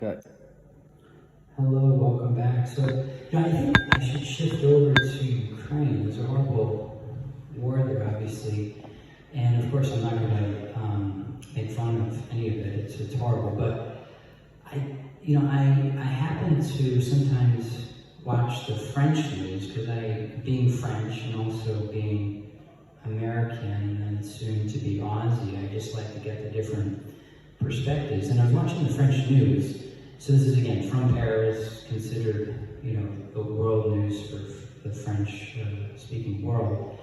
Good. Hello, welcome back. So, I think I should shift over to Ukraine. There's a horrible war there, obviously, and of course, I'm not going to make fun of any of it. It's horrible, but I happen to sometimes watch the French news because being French and also being American and soon to be Aussie, I just like to get the different perspectives. And I was watching the French news. So this is again from Paris, considered, the world news for the French-speaking world.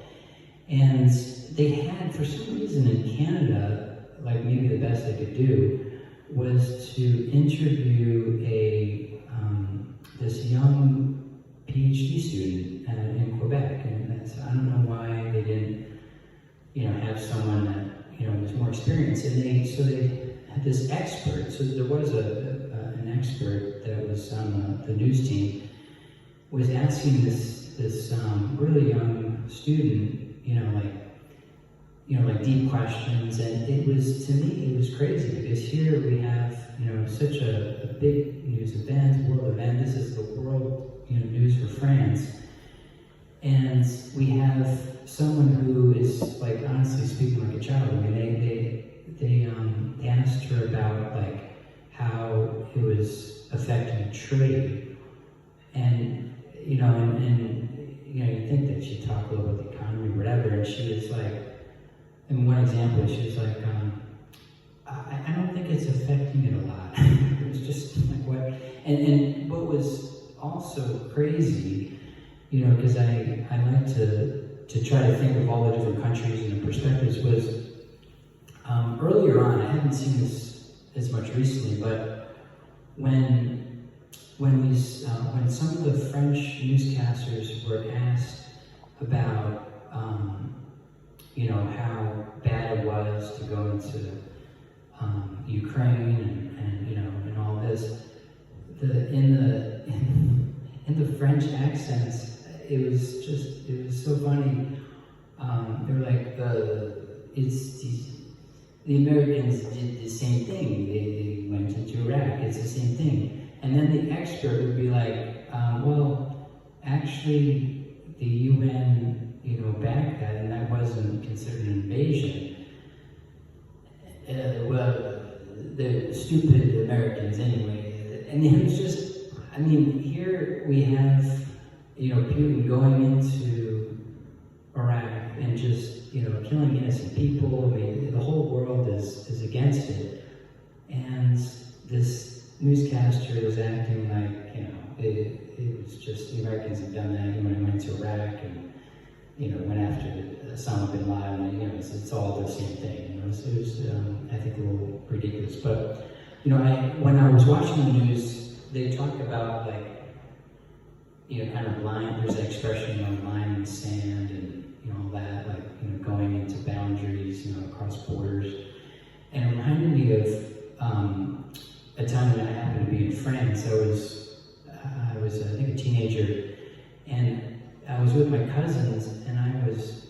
And they had, for some reason in Canada, like maybe the best they could do, was to interview this young PhD student in Quebec. And I don't know why they didn't, have someone that, was more experienced. And they had this expert. So there was an expert that was on the news team, was asking this really young student, like deep questions, and it was, to me, it was crazy because here we have, such a big news event, world event. This is the world, news for France, and we have someone who is, like, honestly speaking, like a child. I mean, they asked her about like how it was affecting trade, and you think that she'd talk a little about the economy, whatever, and she was like, and one example, she was like, I don't think it's affecting it a lot. It was just like what, and what was also crazy, because I like to try to think of all the different countries and the perspectives, was earlier on, I haven't seen this as much recently, but when some of the French newscasters were asked about how bad it was to go into Ukraine and all this, in the French accents, it was so funny. They were like, the Americans did the same thing. They went into Iraq. It's the same thing. And then the expert would be like, well, actually, the UN, backed that, and that wasn't considered an invasion. Well, the stupid Americans, anyway. And it was just, here we have, Putin going into Iraq and just, killing innocent people. The whole world is against it. And this newscaster was acting like, it was just, the Americans had done that when they went to Iraq and, went after Osama bin Laden, it's all the same thing, So it was, I think, a little ridiculous. But, when I was watching the news, they talk about, like, kind of there's that expression, line in the sand and, all that, like, going into boundaries, across borders. And it reminded me of a time when I happened to be in France. I was I think, a teenager, and I was with my cousins, and I was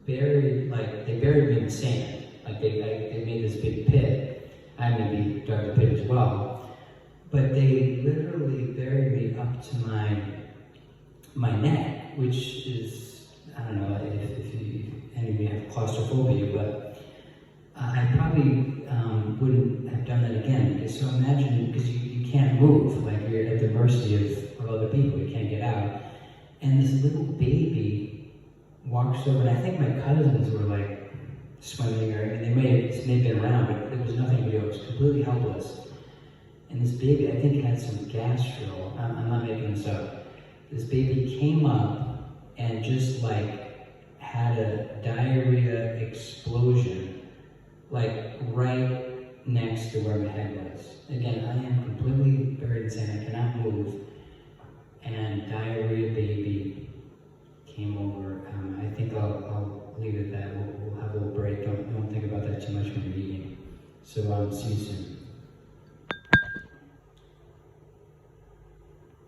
buried, like, they buried me in the sand. Like, they made this big pit. I maybe dug the pit as well. But they literally buried me up to my neck, which is, I don't know if any of you have claustrophobia, but I probably wouldn't have done that again. So imagine, because you can't move, like you're at the mercy of other people, you can't get out. And this little baby walks over, and I think my cousins were like swimming, they may have been around, but there was nothing to do. It was completely helpless. And this baby, I think, had some gastro. I'm not making this up. This baby came up and just like had a diarrhea explosion, like right next to where my head was. Again, I am completely buried in sand. I cannot move. And diarrhea baby came over. I think I'll leave it at that. We'll have a little break. Don't think about that too much when you're eating. So see you soon.